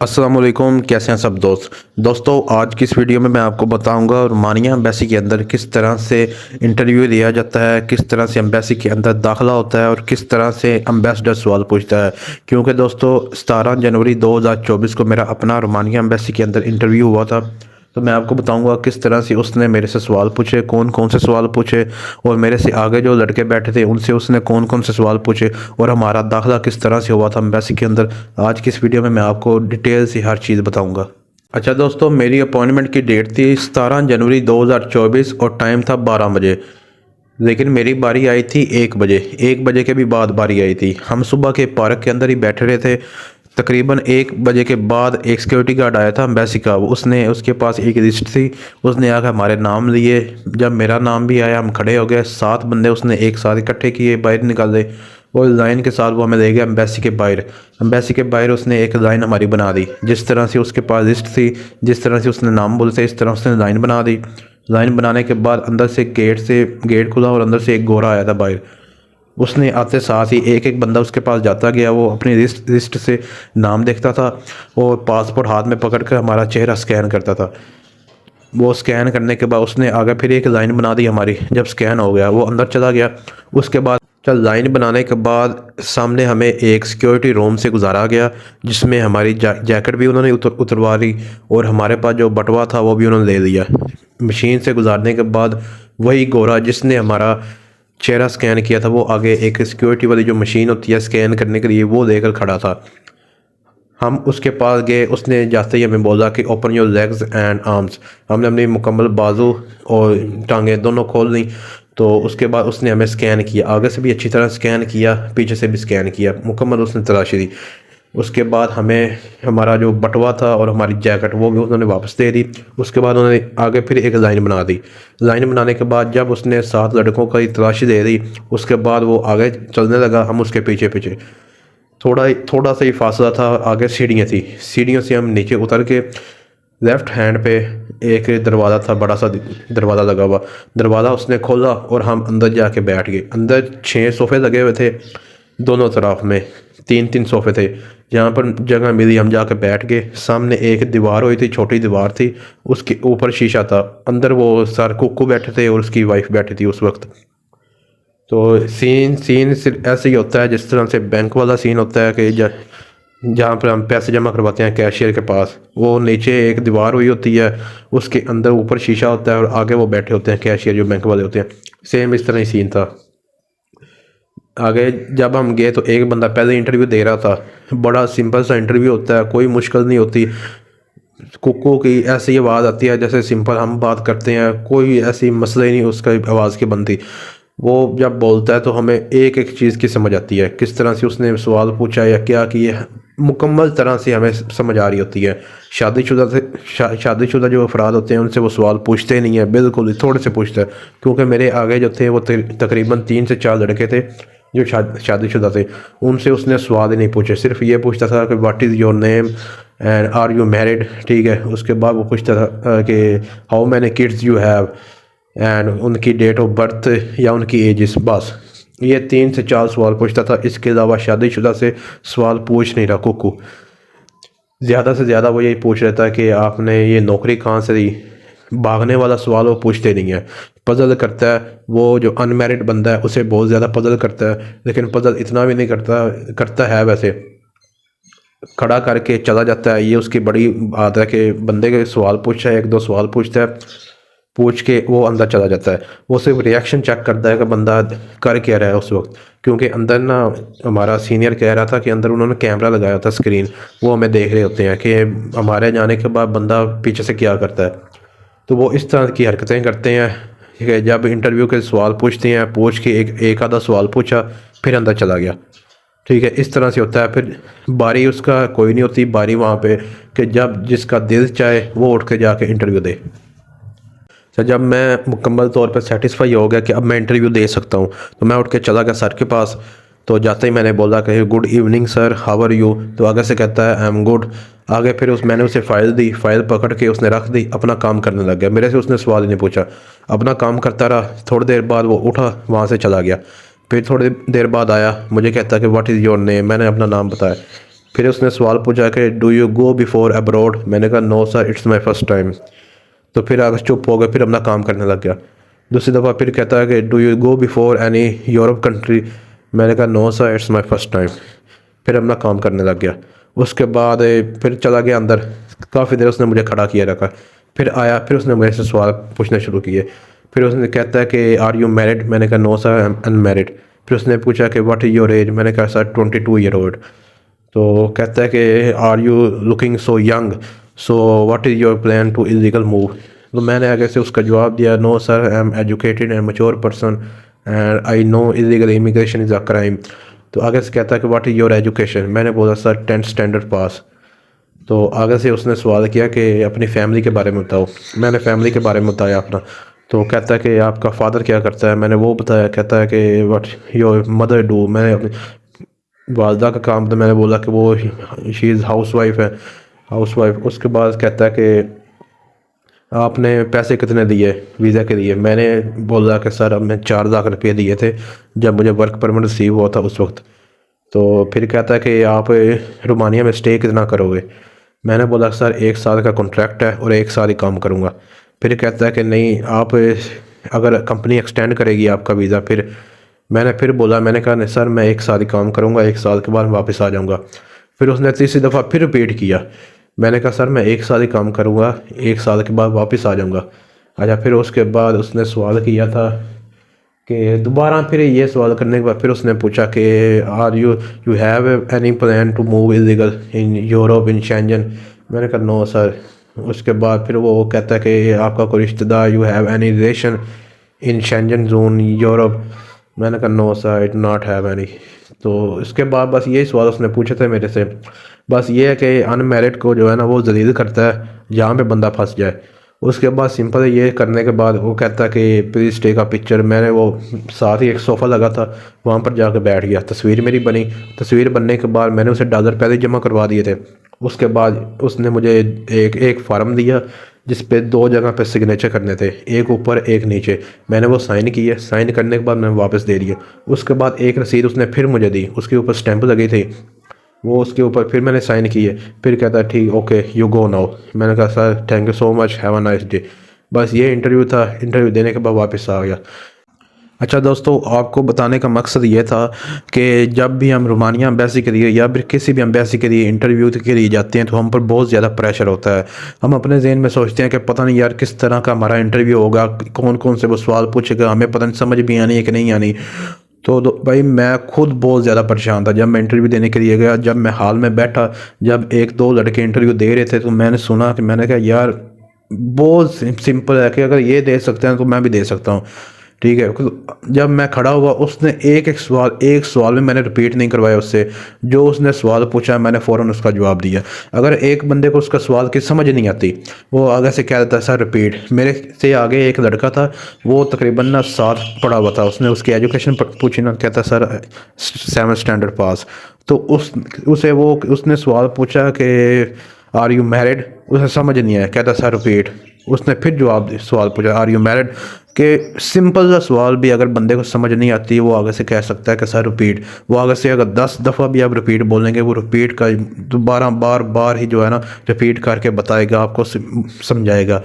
अस्सलाम वालेकुम। कैसे हैं सब दोस्तों आज की इस वीडियो में मैं आपको बताऊंगा रोमानिया एम्बेसी के अंदर किस तरह से इंटरव्यू लिया जाता है, किस तरह से एम्बेसी के अंदर दाखिला होता है और किस तरह से एम्बेसडर सवाल पूछता है। क्योंकि दोस्तों 17 जनवरी 2024 को मेरा अपना रोमानिया एम्बेसी के अंदर इंटरव्यू हुआ था, तो मैं आपको बताऊंगा किस तरह से उसने मेरे से सवाल पूछे, कौन कौन से सवाल पूछे, और मेरे से आगे जो लड़के बैठे थे उनसे उसने कौन कौन से सवाल पूछे और हमारा दाखिला किस तरह से हुआ था एम्बेसी के अंदर। आज की इस वीडियो में मैं आपको डिटेल से हर चीज़ बताऊंगा। अच्छा दोस्तों, मेरी अपॉइंटमेंट की डेट थी 17 जनवरी 2024 और टाइम था 12 बजे, लेकिन मेरी बारी आई थी 1 बजे। 1 बजे के भी बाद बारी आई थी। हम सुबह के पार्क के अंदर ही बैठे रहे थे। तकरीबन 1 बजे के बाद एक सिक्योरिटी गार्ड आया था एम्बेसी का। उसने उसके पास एक लिस्ट थी, उसने आकर हमारे नाम लिए। जब मेरा नाम भी आया हम खड़े हो गए। 7 बंदे उसने एक साथ इकट्ठे किए, बाहर निकाले और लाइन के साथ वो हमें ले गया एम्बेसी के बाहर। एम्बेसी के बाहर उसने एक लाइन हमारी बना दी। जिस तरह से उसके पास लिस्ट थी, जिस तरह से उसने नाम बोले थे, इस तरह उसने लाइन बना दी। लाइन बनाने के बाद अंदर से गेट खुला और अंदर से एक गोरा आया था बाहर। उसने आते साथ ही एक एक बंदा उसके पास जाता गया। वो अपनी लिस्ट से नाम देखता था और पासपोर्ट हाथ में पकड़ कर हमारा चेहरा स्कैन करता था। वो स्कैन करने के बाद उसने आगे फिर एक लाइन बना दी हमारी। जब स्कैन हो गया वो अंदर चला गया। उसके बाद लाइन बनाने के बाद सामने हमें एक सिक्योरिटी रूम से गुजारा गया, जिसमें हमारी जैकेट भी उन्होंने उतरवा ली और हमारे पास जो बटवा था वो भी उन्होंने ले लिया। मशीन से गुजारने के बाद वही गोरा जिसने हमारा चेहरा स्कैन किया था वो आगे एक सिक्योरिटी वाली जो मशीन होती है स्कैन करने के लिए वो लेकर खड़ा था। हम उसके पास गए। उसने जाते ही हमें बोला कि open your legs and arms. हमने अपनी मुकम्मल बाजू और टांगें दोनों खोल ली। तो उसके बाद उसने हमें स्कैन किया, आगे से भी अच्छी तरह स्कैन किया, पीछे से भी स्कैन किया, मुकम्मल उसने तलाशी दी। उसके बाद हमें हमारा जो बटवा था और हमारी जैकेट वो भी उन्होंने वापस दे दी। उसके बाद उन्होंने आगे फिर एक लाइन बना दी। लाइन बनाने के बाद जब उसने 7 लड़कों का तलाशी दे दी, उसके बाद वो आगे चलने लगा, हम उसके पीछे पीछे। थोड़ा सा ही फासला था, आगे सीढ़ियाँ थी। सीढ़ियों से हम नीचे उतर के लेफ़्ट हैंड पे एक दरवाज़ा था, बड़ा सा दरवाज़ा लगा हुआ। दरवाज़ा उसने खोला और हम अंदर जाके बैठ गए। अंदर 6 सोफ़े लगे हुए थे, दोनों तरफ में 3-3 सोफ़े थे। जहाँ पर जगह मिली हम जाके बैठ गए। सामने एक दीवार हुई थी, छोटी दीवार थी, उसके ऊपर शीशा था। अंदर वो सर कुक्कू बैठे थे और उसकी वाइफ बैठी थी उस वक्त। तो सीन सिर्फ ऐसे ही होता है जिस तरह से बैंक वाला सीन होता है कि जहाँ पर हम पैसे जमा करवाते हैं कैशियर के पास, वो नीचे एक दीवार हुई होती है, उसके अंदर ऊपर शीशा होता है और आगे वो बैठे होते हैं कैशियर जो बैंक वाले होते हैं। सेम इस तरह ही सीन था। आगे जब हम गए तो एक बंदा पहले इंटरव्यू दे रहा था। बड़ा सिंपल सा इंटरव्यू होता है, कोई मुश्किल नहीं होती। कुक्कू की ऐसी आवाज़ आती है जैसे सिंपल हम बात करते हैं, कोई ऐसी मसला ही नहीं उसका आवाज़ की बनती। वो जब बोलता है तो हमें एक एक चीज़ की समझ आती है, किस तरह से उसने सवाल पूछा या क्या किया, मुकम्मल तरह से हमें समझ आ रही होती है। शादीशुदा जो अफराद होते हैं उनसे वो सवाल पूछते नहीं है, बिल्कुल ही थोड़े से पूछते हैं। क्योंकि मेरे आगे जो थे वो तकरीबन 3 से 4 लड़के थे जो शादीशुदा थे। उनसे उसने सवाल ही नहीं पूछे, सिर्फ ये पूछता था कि what is your name and are you married, ठीक है। उसके बाद वो पूछता था कि how many kids you have and उनकी डेट ऑफ बर्थ या उनकी एजेस। बस ये 3 से 4 सवाल पूछता था। इसके अलावा शादीशुदा से सवाल पूछ नहीं रहा कुक्कू। ज़्यादा से ज़्यादा वो यही पूछ रहा था कि आपने ये नौकरी कहाँ से ली। भागने वाला सवाल वो पूछते नहीं है, पजल करता है। वो जो अनमैरिड बंदा है उसे बहुत ज़्यादा पजल करता है, लेकिन पजल इतना भी नहीं करता है वैसे, खड़ा करके चला जाता है। ये उसकी बड़ी आदत है कि बंदे के सवाल पूछा है, 1-2 सवाल पूछता है, पूछ के वो अंदर चला जाता है। वो सिर्फ रिएक्शन चेक करता है कि बंदा कर क्या रहा है उस वक्त। क्योंकि अंदर ना हमारा सीनियर कह रहा था कि अंदर उन्होंने कैमरा लगाया था, स्क्रीन, वो हमें देख रहे होते हैं कि हमारे जाने के बाद बंदा पीछे से क्या करता है। तो वो इस तरह की हरकतें करते हैं कि जब इंटरव्यू के सवाल पूछते हैं, पूछ के एक आधा सवाल पूछा फिर अंदर चला गया, ठीक है। इस तरह से होता है। फिर बारी उसका कोई नहीं होती, बारी वहाँ पे कि जब जिसका दिल चाहे वो उठ के जाके इंटरव्यू दे। तो जब मैं मुकम्मल तौर पर सेटिस्फाई हो गया कि अब मैं इंटरव्यू दे सकता हूँ, तो मैं उठ के चला गया सर के पास। तो जाते ही मैंने बोला कि good evening sir, how are you. तो आगे से कहता है आई एम गुड। आगे फिर मैंने उसे फ़ाइल दी, फ़ाइल पकड़ के उसने रख दी, अपना काम करने लग गया। मेरे से उसने सवाल ही नहीं पूछा, अपना काम करता रहा। थोड़ी देर बाद वो उठा, वहाँ से चला गया। फिर थोड़ी देर बाद आया, मुझे कहता कि व्हाट इज़ योर नेम। मैंने अपना नाम बताया। پھر اس نے سوال پوچھا کہ do you go before abroad, میں نے کہا no sir it's my first time, تو پھر آگے چپ ہو گیا، پھر اپنا کام کرنے لگ گیا۔ دوسری دفعہ پھر کہتا ہے کہ do you go before any Europe country, میں نے کہا no sir it's my first time, پھر اپنا کام کرنے لگ گیا۔ اس کے بعد پھر چلا گیا اندر، کافی دیر اس نے مجھے کھڑا کیا رکھا، پھر آیا، پھر اس نے میرے سے سوال پوچھنے شروع کیے۔ پھر اس نے کہتا ہے کہ آر یو میرڈ، میں نے کہا no sir I M in married. پھر اس نے پوچھا کہ واٹ از یور ایج، میں نے کہا سر 22 ایئر اولڈ۔ تو کہتا ہے کہ are you looking so young, so what is your plan to illegal move, تو میں نے آگے سے اس کا جواب دیا no sir I am educated and mature person and I know illegal immigration is a crime. تو آگے سے کہتا ہے کہ واٹ از یور ایجوکیشن، میں نے بولا سر 10th اسٹینڈرڈ پاس۔ تو آگے سے اس نے سوال کیا کہ اپنی فیملی کے بارے میں بتاؤ، میں نے فیملی کے بارے میں بتایا اپنا۔ تو کہتا ہے کہ آپ کا فادر کیا کرتا ہے، میں نے وہ بتایا۔ کہتا ہے کہ واٹ یور مدر ڈو، میں نے اپنی والدہ کا کام تو میں نے بولا کہ وہ شی از ہاؤس وائف ہے، ہاؤس وائف۔ اس کے بعد کہتا ہے کہ آپ نے پیسے کتنے دیے ویزا کے لیے، میں نے بولا کہ سر اب میں 4 لاکھ روپے دیے تھے جب مجھے ورک پرمٹ ریسیو ہوا تھا اس وقت۔ تو پھر کہتا ہے کہ آپ رومانیہ میں اسٹے کتنا کرو گے، میں نے بولا سر 1 سال کا کنٹریکٹ ہے اور 1 سال ہی کام کروں گا۔ پھر کہتا ہے کہ نہیں، آپ اگر کمپنی ایکسٹینڈ کرے گی آپ کا ویزا، پھر میں نے پھر بولا، میں نے کہا نہیں سر میں 1 سال ہی کام کروں گا، 1 سال کے بعد واپس آ جاؤں گا۔ پھر اس نے تیسری دفعہ پھر رپیٹ کیا، میں نے کہا سر میں 1 سال ہی کام کروں گا، 1 سال کے بعد واپس آ جاؤں گا۔ اچھا، پھر اس کے بعد اس نے سوال کیا تھا کہ دوبارہ پھر یہ سوال کرنے کے بعد پھر اس نے پوچھا کہ are you have any plan to move illegal in Europe in Schengen, میں نے کہا نو سر۔ اس کے بعد پھر وہ کہتا ہے کہ آپ کا کوئی رشتہ دار، you have any relation in Schengen zone Europe, میں نے کہا no sir it not have any. تو اس کے بعد بس یہی سوال اس نے پوچھے تھے میرے سے، بس یہ ہے کہ ان میرڈ کو جو ہے نا وہ ذلیل کرتا ہے جہاں پہ بندہ پھنس جائے۔ اس کے بعد سمپل یہ کرنے کے بعد وہ کہتا ہے کہ پلیز ٹیک اے پکچر، میں نے وہ ساتھ ہی ایک صوفہ لگا تھا وہاں پر جا کے بیٹھ گیا، تصویر میری بنی۔ تصویر بننے کے بعد میں نے اسے $1 پہلے جمع کروا دیے تھے۔ اس کے بعد اس نے مجھے ایک فارم دیا جس پہ 2 جگہ پہ سگنیچر کرنے تھے، ایک اوپر ایک نیچے، میں نے وہ سائن کیے، سائن کرنے کے بعد میں نے واپس دے دیے۔ اس کے بعد ایک رسید اس نے پھر مجھے دی، اس کے اوپر سٹیمپ لگی تھی، وہ اس کے اوپر پھر میں نے سائن کیے۔ پھر کہتا ہے ٹھیک اوکے یو گو ناؤ، میں نے کہا sir thank you so much, have a nice day. بس یہ انٹرویو تھا، انٹرویو دینے کے بعد واپس آ گیا۔ اچھا دوستو، آپ کو بتانے کا مقصد یہ تھا کہ جب بھی ہم رومانیہ امبیسی کے لیے یا پھر کسی بھی امبیسی کے لیے انٹرویو کے لیے جاتے ہیں تو ہم پر بہت زیادہ پریشر ہوتا ہے۔ ہم اپنے ذہن میں سوچتے ہیں کہ پتہ نہیں یار کس طرح کا ہمارا انٹرویو ہوگا، کون کون سے وہ سوال پوچھے گا، ہمیں پتہ نہیں سمجھ بھی آنی ہے کہ نہیں آنی۔ تو بھائی میں خود بہت زیادہ پریشان تھا جب میں انٹرویو دینے کے لیے گیا۔ جب میں ہال میں بیٹھا، جب 1-2 لڑکے انٹرویو دے رہے تھے تو میں نے سنا کہ میں نے کہا یار بہت سمپل ہے کہ اگر یہ دے سکتے ہیں تو میں بھی دے سکتا ہوں، ٹھیک ہے۔ جب میں کھڑا ہوا اس نے ایک سوال میں نے رپیٹ نہیں کروایا اس سے، جو اس نے سوال پوچھا میں نے فوراً اس کا جواب دیا۔ اگر ایک بندے کو اس کا سوال کی سمجھ نہیں آتی وہ آگے سے کہہ دیتا ہے سر رپیٹ۔ میرے سے آگے ایک لڑکا تھا، وہ تقریباً 7 پڑھا ہوا تھا، اس نے اس کی ایجوکیشن پوچھی نا، کہتا سر 7th اسٹینڈرڈ پاس۔ تو اس نے سوال پوچھا کہ آر یو میرڈ، اسے سمجھ نہیں آیا، کہتا سر رپیٹ۔ اس نے پھر سوال پوچھا آر یو میرڈ، کہ سمپل سا سوال بھی اگر بندے کو سمجھ نہیں آتی وہ آگے سے کہہ سکتا ہے کہ سر رپیٹ۔ وہ آگے سے اگر 10 دفعہ بھی آپ رپیٹ بولیں گے وہ رپیٹ کا دوبارہ بار ہی جو ہے نا رپیٹ کر کے بتائے گا، آپ کو سمجھائے گا۔